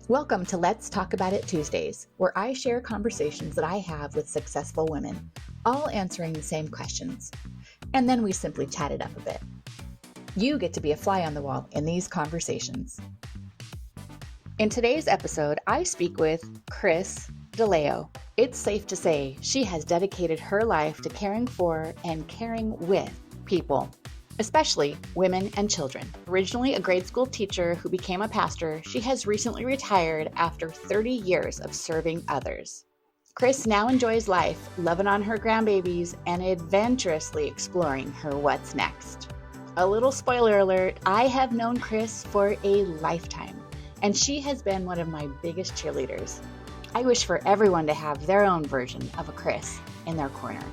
Welcome to Let's Talk About It Tuesdays, where I share conversations that I have with successful women, all answering the same questions. And then we simply chat it up a bit. You get to be a fly on the wall in these conversations. In today's episode, I speak with Kris DiLeo. It's safe to say she has dedicated her life to caring for and caring with people, especially women and children. Originally a grade school teacher who became a pastor, she has recently retired after 30 years of serving others. Kris now enjoys life, loving on her grandbabies, and adventurously exploring her what's next. A little spoiler alert, I have known Kris for a lifetime, and she has been one of my biggest cheerleaders. I wish for everyone to have their own version of a Kris in their corner.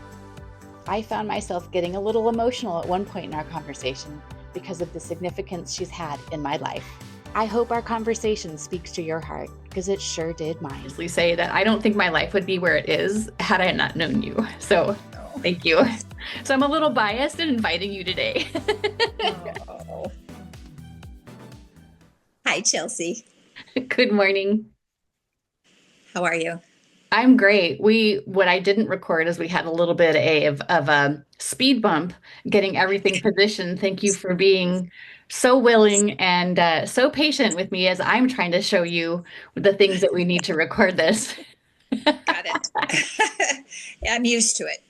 I found myself getting a little emotional at one point in our conversation because of the significance she's had in my life. I hope our conversation speaks to your heart, because it sure did mine. I say that I don't think my life would be where it is had I not known you. So thank you. So I'm a little biased in inviting you today. Oh. Hi, Chelsea. Good morning. How are you? I'm great. What I didn't record is we had a little bit of a speed bump getting everything positioned. Thank you for being so willing and so patient with me as I'm trying to show you the things that we need to record this. Got it. I'm used to it.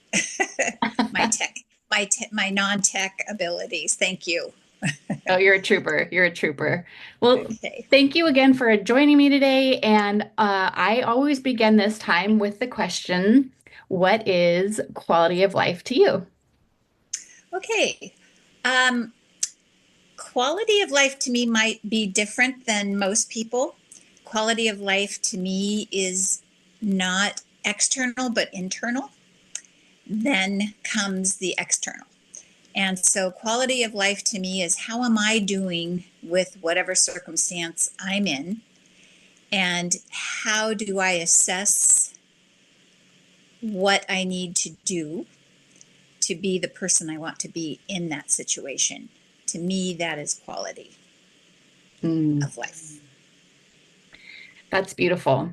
My non-tech abilities. Thank you. Oh, you're a trooper. You're a trooper. Well, Okay. Thank you again for joining me today. And I always begin this time with the question, what is quality of life to you? Okay. Quality of life to me might be different than most people. Quality of life to me is not external, but internal. Then comes the external. And so quality of life to me is how am I doing with whatever circumstance I'm in? And how do I assess what I need to do to be the person I want to be in that situation? To me, that is quality of life. That's beautiful.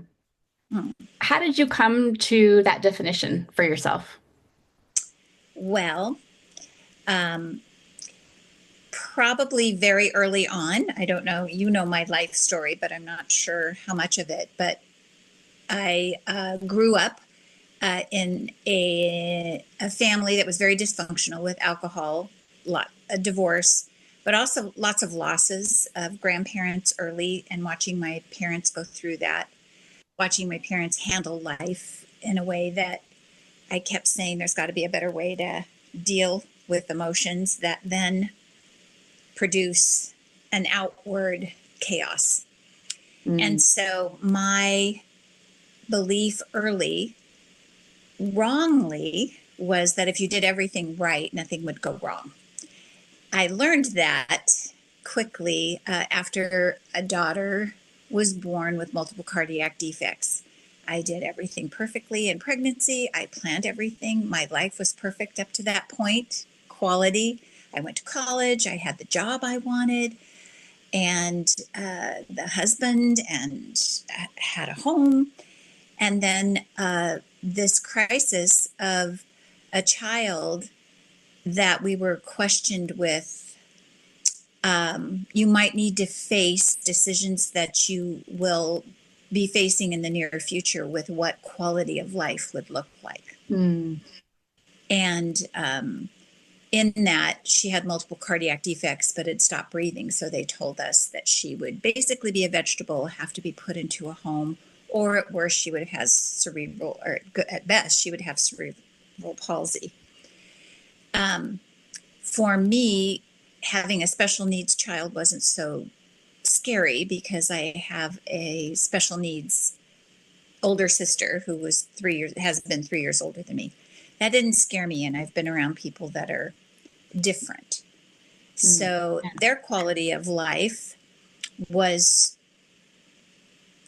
Hmm. How did you come to that definition for yourself? Well, probably very early on. I don't know, you know my life story, but I'm not sure how much of it. But I grew up in a family that was very dysfunctional with alcohol, a divorce, but also lots of losses of grandparents early, and watching my parents go through that, watching my parents handle life in a way that I kept saying there's got to be a better way to deal with emotions that then produce an outward chaos. And so my belief early, wrongly, was that if you did everything right, nothing would go wrong. I learned that quickly after a daughter was born with multiple cardiac defects. I did everything perfectly in pregnancy. I planned everything. My life was perfect up to that point. Quality. I went to college. I had the job I wanted, and the husband, and had a home. And then this crisis of a child that we were questioned with. You might need to face decisions that you will be facing in the near future with what quality of life would look like. And in that, she had multiple cardiac defects, but had stopped breathing. So they told us that she would basically be a vegetable, have to be put into a home, or at worst, she would have cerebral, or at best, she would have cerebral palsy. For me, having a special needs child wasn't so scary because I have a special needs older sister who was has been 3 years older than me. That didn't scare me, and I've been around people that are different. So their quality of life was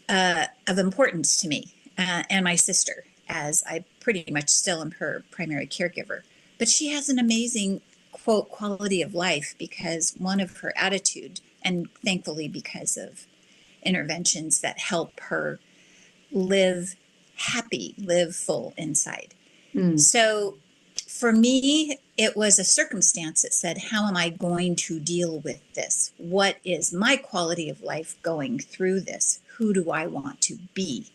of importance to me and my sister, as I pretty much still am her primary caregiver. But she has an amazing, quote, quality of life because one of her attitude, and thankfully because of interventions that help her live happy, live full inside. So for me, it was a circumstance that said, how am I going to deal with this? What is my quality of life going through this? Who do I want to be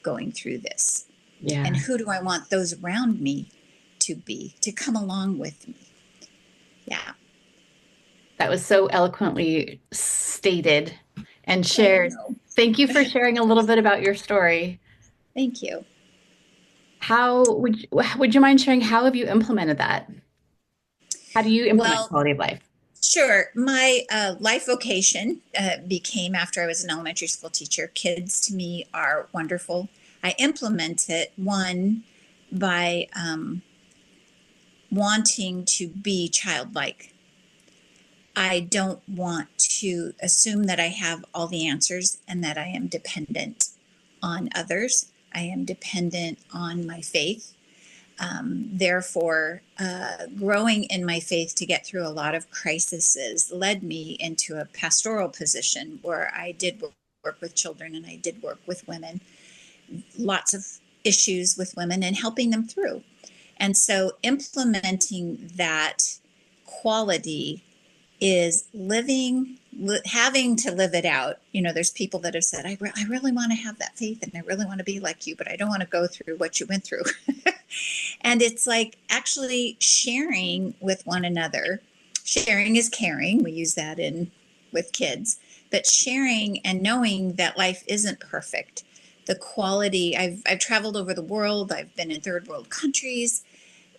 going through this? Yeah. And who do I want those around me to be, to come along with me? Yeah. That was so eloquently stated and shared. Thank you for sharing a little bit about your story. Thank you. How would you mind sharing, how have you implemented that? How do you implement quality of life? Sure. My life vocation became after I was an elementary school teacher. Kids to me are wonderful. I implement it, one, by wanting to be childlike. I don't want to assume that I have all the answers and that I am dependent on others. I am dependent on my faith. Therefore, growing in my faith to get through a lot of crises led me into a pastoral position where I did work with children and I did work with women, lots of issues with women and helping them through. And so implementing that quality is having to live it out. There's people that have said, I really want to have that faith and I really want to be like you, but I don't want to go through what you went through. And it's like actually sharing with one another. Sharing is caring. We use that with kids, but sharing and knowing that life isn't perfect. The quality, I've traveled over the world. I've been in third world countries.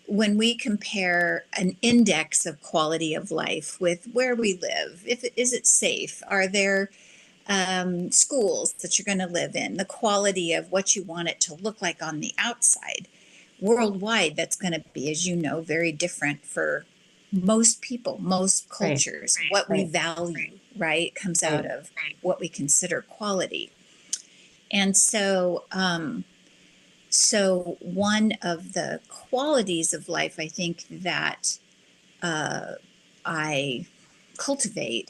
When we compare an index of quality of life with where we live, is it safe? Are there schools that you're going to live in? The quality of what you want it to look like on the outside. Worldwide, that's going to be, as you know, very different for most people, most cultures. Right. What we value, right, comes out of what we consider quality. And so, so one of the qualities of life, I think, that I cultivate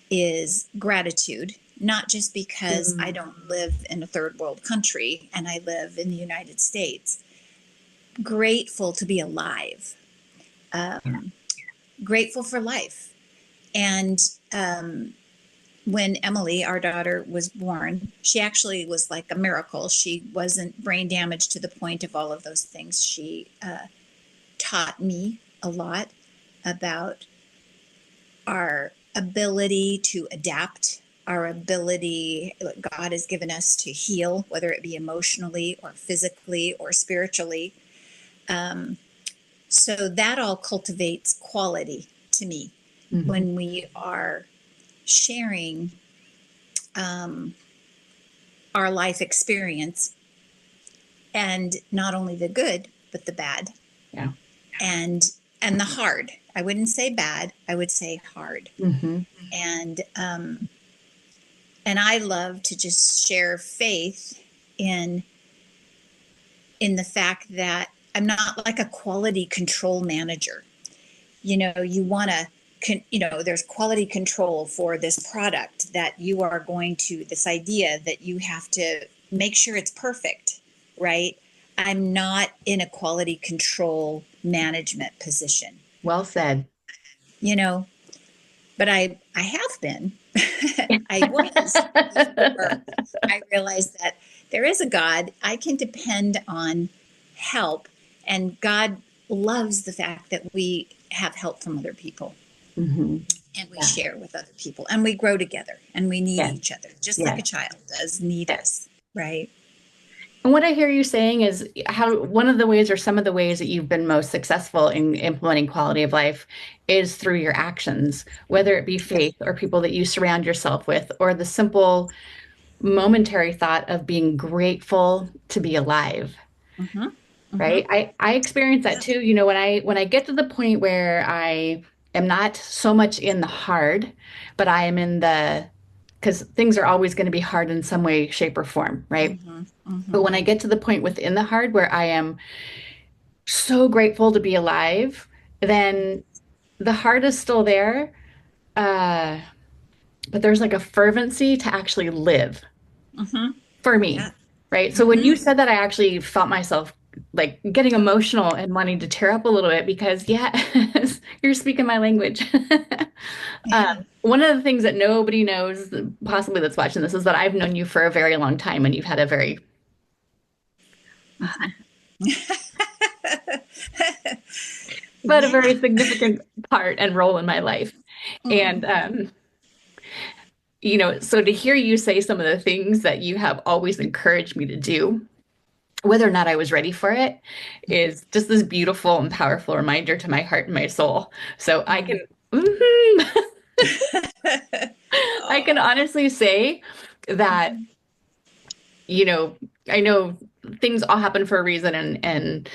is gratitude, not just because I don't live in a third world country and I live in the United States. Grateful to be alive, grateful for life. And when Emily, our daughter, was born, she actually was like a miracle. She wasn't brain damaged to the point of all of those things. She taught me a lot about our ability to adapt, our ability God has given us to heal, whether it be emotionally or physically or spiritually. So that all cultivates quality to me when we are sharing our life experience, and not only the good but the bad, and the hard. I wouldn't say bad, I would say hard. And I love to just share faith in the fact that I'm not like a quality control manager. You want to there's quality control for this product that you are going to, this idea that you have to make sure it's perfect, right? I'm not in a quality control management position. Well said. But I have been. I was before I realized that there is a God. I can depend on help, and God loves the fact that we have help from other people. And we share with other people, and we grow together, and we need each other, just like a child does need us, right? And what I hear you saying is how one of the ways, or some of the ways, that you've been most successful in implementing quality of life is through your actions, whether it be faith or people that you surround yourself with, or the simple momentary thought of being grateful to be alive. Right? I experience that too. When I get to the point where I am not so much in the hard, but I am in because things are always going to be hard in some way, shape, or form, right? But when I get to the point within the hard where I am so grateful to be alive, then the hard is still there. but there's like a fervency to actually live Mm-hmm. for me. Yeah. Right. So when Mm-hmm. you said that, I actually felt myself like getting emotional and wanting to tear up a little bit because, yes, you're speaking my language. Yeah. One of the things that nobody knows, possibly that's watching this, is that I've known you for a very long time and you've had a very, but a Yeah. very significant part and role in my life. And, Mm. so to hear you say some of the things that you have always encouraged me to do, whether or not I was ready for it, is just this beautiful and powerful reminder to my heart and my soul. So I can, I can Oh. honestly say that, Mhm. I know things all happen for a reason, and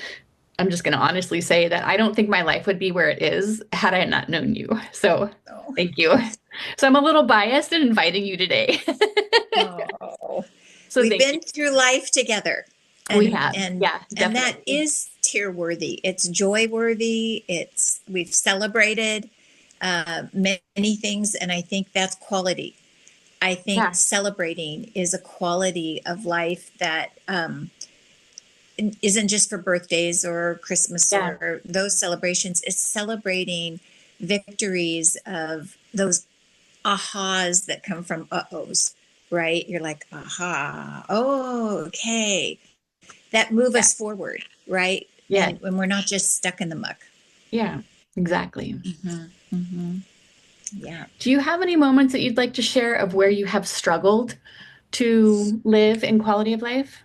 I'm just going to honestly say that I don't think my life would be where it is had I not known you. So Oh. thank you. So I'm a little biased in inviting you today. Oh. So We've thank you. been through life together, We and have. and Yeah, and that definitely. is tear worthy. It's joy worthy. We've celebrated many things, and I think that's quality. I think Yeah, celebrating is a quality of life that isn't just for birthdays or Christmas yeah, or those celebrations. It's celebrating victories of those ahas that come from uh-ohs, right? You're like, aha, oh, okay. That move yeah, us forward, right? yeah, And when we're not just stuck in the muck. yeah, exactly. Mm-hmm. Mm-hmm. Yeah. Do you have any moments that you'd like to share of where you have struggled to live in quality of life?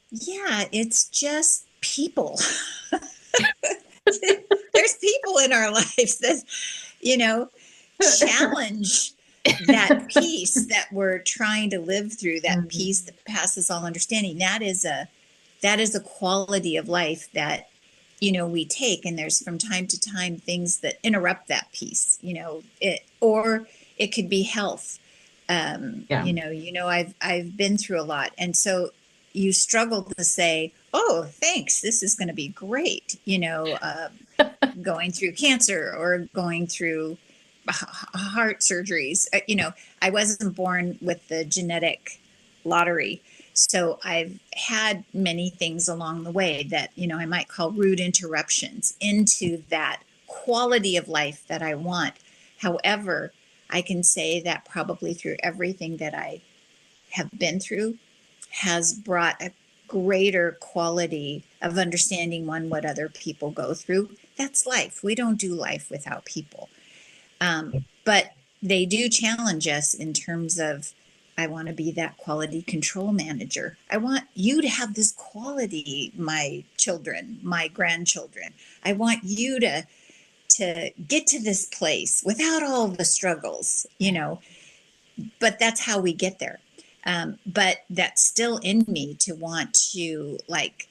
Yeah, it's just people. There's people in our lives that, you know, challenge that peace that we're trying to live through, that Mhm. peace that passes all understanding. That is a quality of life that we take, and there's from time to time things that interrupt that peace, or it could be health. Yeah, I've been through a lot, and so you struggle to say, oh, thanks, this is going to be great, going through cancer or going through heart surgeries. I wasn't born with the genetic lottery. So I've had many things along the way that, I might call rude interruptions into that quality of life that I want. However, I can say that probably through everything that I have been through has brought a greater quality of understanding what other people go through. That's life. We don't do life without people. But they do challenge us in terms of, I want to be that quality control manager. I want you to have this quality, my children, my grandchildren. I want you to get to this place without all the struggles. But that's how we get there. But that's still in me to want to like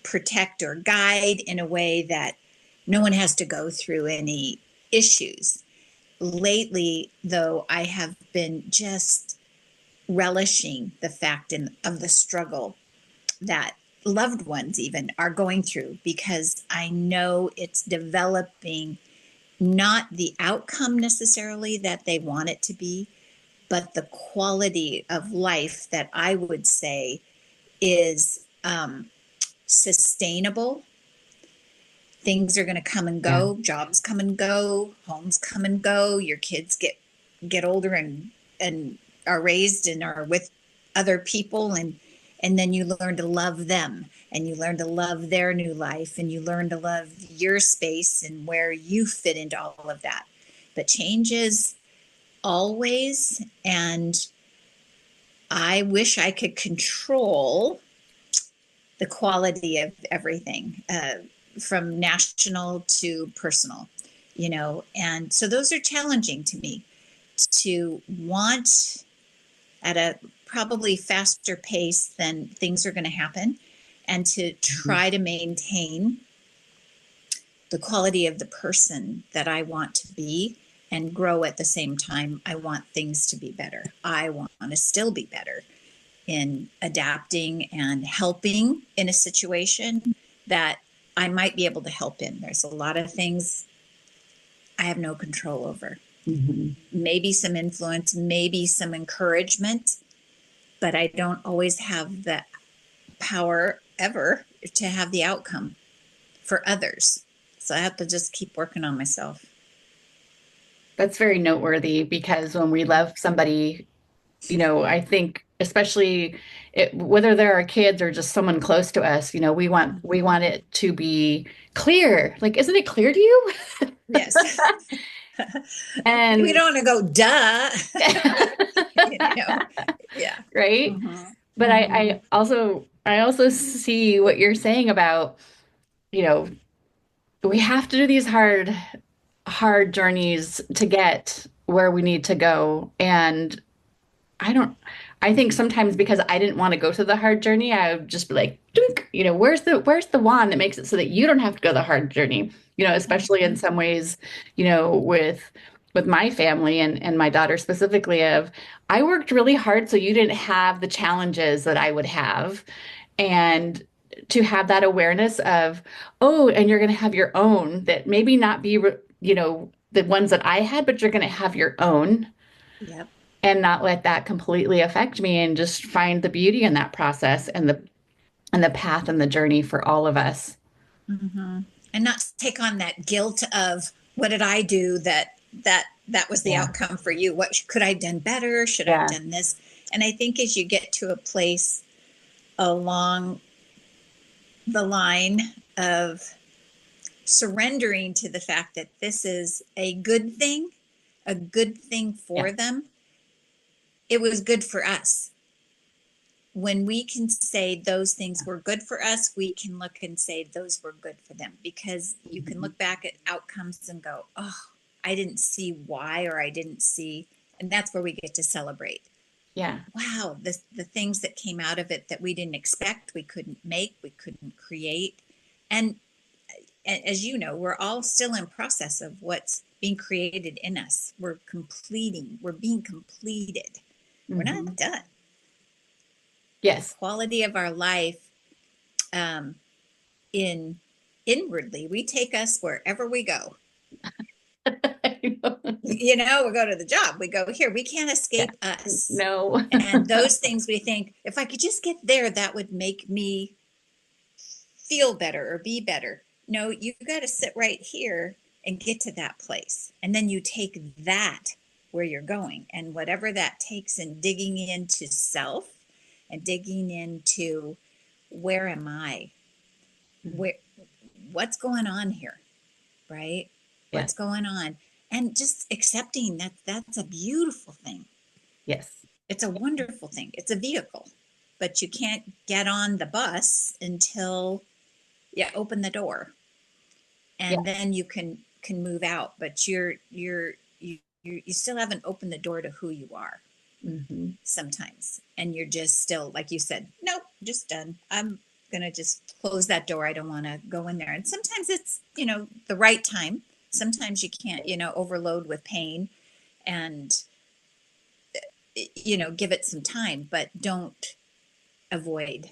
protect or guide in a way that no one has to go through any issues. Lately, though, I have been just relishing the fact of the struggle that loved ones even are going through, because I know it's developing not the outcome necessarily that they want it to be, but the quality of life that I would say is sustainable. Things are going to come and yeah, go, jobs come and go, homes come and go, your kids get older and are raised and are with other people, and then you learn to love them, and you learn to love their new life, and you learn to love your space and where you fit into all of that. But change is always, and I wish I could control the quality of everything, from national to personal, and so those are challenging to me, to want at a probably faster pace than things are going to happen, and to mhm, try to maintain the quality of the person that I want to be and grow at the same time. I want things to be better. I want to still be better in adapting and helping in a situation that I might be able to help in. There's a lot of things I have no control over. Mhm. maybe some influence, maybe some encouragement, but I don't always have the power ever to have the outcome for others. So I have to just keep working on myself. That's very noteworthy because when we love somebody, I think especially whether they're our kids or just someone close to us, we want it to be clear. Like, isn't it clear to you? Yes. We And don't want to go, duh. Yeah. right. Mm-hmm. But Mm-hmm. I also see what you're saying about, you know, we have to do these hard journeys to get where we need to go. And I don't, I think sometimes because I didn't want to go through the hard journey, I would just be like, dunk, where's the wand that makes it so that you don't have to go the hard journey, especially in some ways, with my family and my daughter specifically of, I worked really hard so you didn't have the challenges that I would have. And to have that awareness of, oh, and you're going to have your own that maybe not be, the ones that I had, but you're going to have your own Yep. and not let that completely affect me and just find the beauty in that process and the path and the journey for all of us. Mm-hmm. And not take on that guilt of what did I do that was the Yeah. outcome for you? What could I have done better? Should I have Yeah. done this? And I think as you get to a place along the line of surrendering to the fact that this is a good thing for Yeah. them, it was good for us. When we can say those things were good for us, we can look and say those were good for them, because you can look back at outcomes and go, oh, I didn't see why, or I didn't see, and that's where we get to celebrate. Yeah. Wow, the things that came out of it that we didn't expect, we couldn't make, we couldn't create. And as you know, we're all still in process of what's being created in us. We're being completed. We're Mhm. not done. Yes. Quality of our life, in inwardly, we take us wherever we go. We go to the job, we go here, we can't Yeah. escape us. No. And those things we think, if I could just get there, that would make me feel better or be better. No, you got to sit right here and get to that place. And then you take that where you're going, and whatever that takes, and digging into self and digging into, where am I? Where, what's going on here? Right? What's Yes. going on? And just accepting that that's a beautiful thing. Yes. It's a wonderful thing. It's a vehicle, but you can't get on the bus until you open the door, Yeah. and then you can move out. But you still haven't opened the door to who you are Mm-hmm. sometimes, and you're just still, like you said, nope, just done. I'm gonna just close that door. I don't want to go in there. And sometimes it's the right time. Sometimes you can't overload with pain, and give it some time, but don't avoid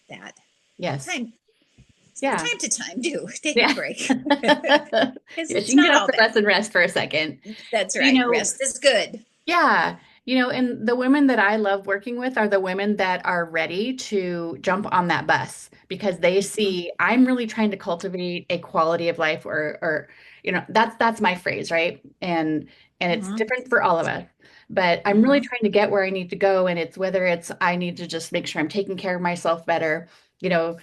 that Yes. time. Yeah. Time to time, do take a Yeah. break, because Yes, it's you can not get off all the bad. bus and rest for a second. That's You right. know, Rest is good. Yeah, and the women that I love working with are the women that are ready to jump on that bus because they see I'm really trying to cultivate a quality of life or that's my phrase, right? And it's Mm-hmm. different for all of us. But I'm really Mm-hmm. trying to get where I need to go, and it's whether it's I need to just make sure I'm taking care of myself better, you know,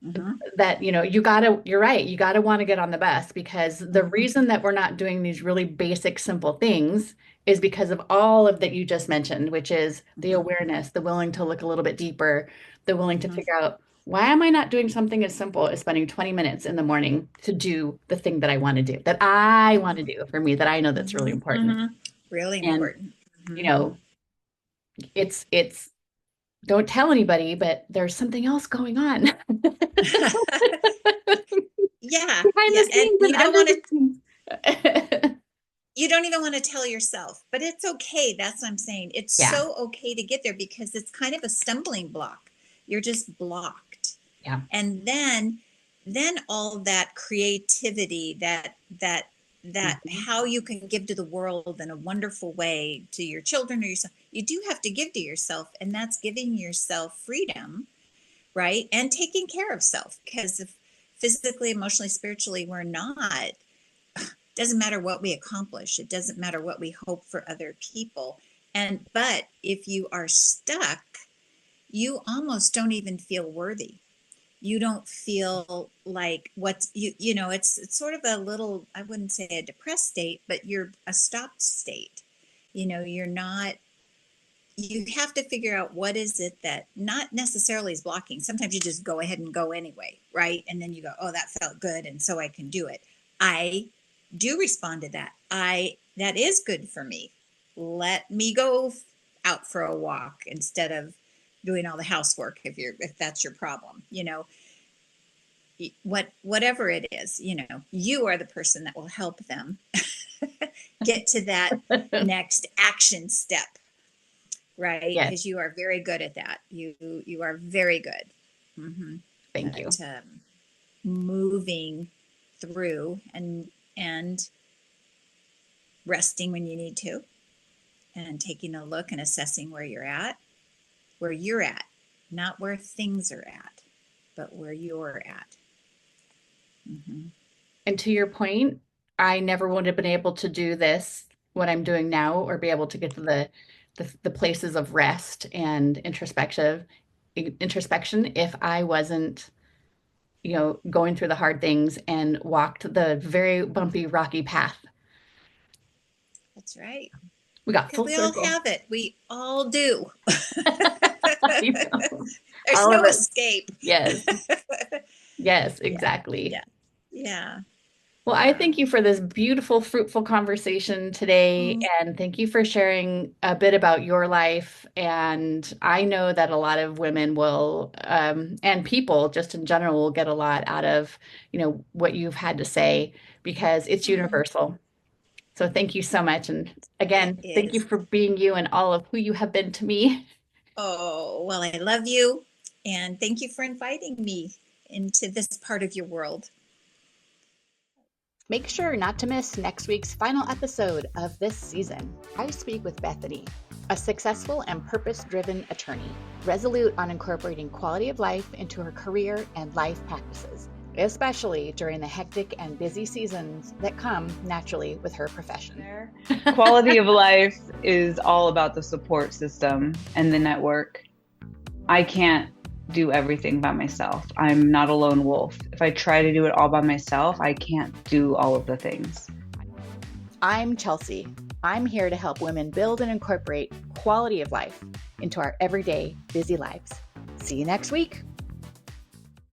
Mm-hmm. that you're right, you gotta want to get on the bus because the reason that we're not doing these really basic simple things is because of all of that you just mentioned, which is the Mm-hmm. awareness, the willing to look a little bit deeper, the willing to Mm-hmm. figure out why am I not doing something as simple as spending 20 minutes in the morning to do the thing that I want to do, that I want to do for me, that I know that's really Mm-hmm. important. Mm-hmm. Really And important. you Mm-hmm. know it's don't tell anybody, but there's something else going on Yeah, behind yeah, the and scenes and under the scenes. you don't even want to tell yourself, but it's okay. That's what I'm saying. It's Yeah, so okay to get there, because it's kind of a stumbling block. You're just blocked. yeah, And then all that creativity, that that how you can give to the world in a wonderful way to your children or yourself. You do have to give to yourself, and that's giving yourself freedom, right? And taking care of self, because if physically, emotionally, spiritually, we're not, doesn't matter what we accomplish. It doesn't matter what we hope for other people. But if you are stuck, you almost don't even feel worthy. You don't feel like it's sort of a little, I wouldn't say a depressed state, but you're a stopped state. You're not, you have to figure out what is it that not necessarily is blocking. Sometimes you just go ahead and go anyway, right? And then you go, oh, that felt good, and so I can do it. I do respond to that. That is good for me. Let me go out for a walk instead of doing all the housework if that's your problem. Whatever it is, you are the person that will help them get to that next action step, right? Yes. Because you are very good at that. You are very good. Mm-hmm. Thank you. Moving through and resting when you need to, and taking a look and assessing where you're at, not where things are at, but where you're at. Mm-hmm. And to your point, I never would have been able to do this, what I'm doing now, or be able to get to the places of rest and introspection if I wasn't, going through the hard things and walked the very bumpy, rocky path. That's right. We got full circle. We all have it. We all do. There's all no escape. Yes. Yes, exactly. Yeah. Well, I thank you for this beautiful, fruitful conversation today. And thank you for sharing a bit about your life. And I know that a lot of women will, and people just in general, will get a lot out of, what you've had to say, because it's universal. So thank you so much. And again, thank you for being you and all of who you have been to me. Oh, well, I love you. And thank you for inviting me into this part of your world. Make sure not to miss next week's final episode of this season. I speak with Bethany, a successful and purpose-driven attorney, resolute on incorporating quality of life into her career and life practices, especially during the hectic and busy seasons that come naturally with her profession. Quality of life is all about the support system and the network. I can't do everything by myself. I'm not a lone wolf. If I try to do it all by myself, I can't do all of the things. I'm Chelsea. I'm here to help women build and incorporate quality of life into our everyday busy lives. See you next week.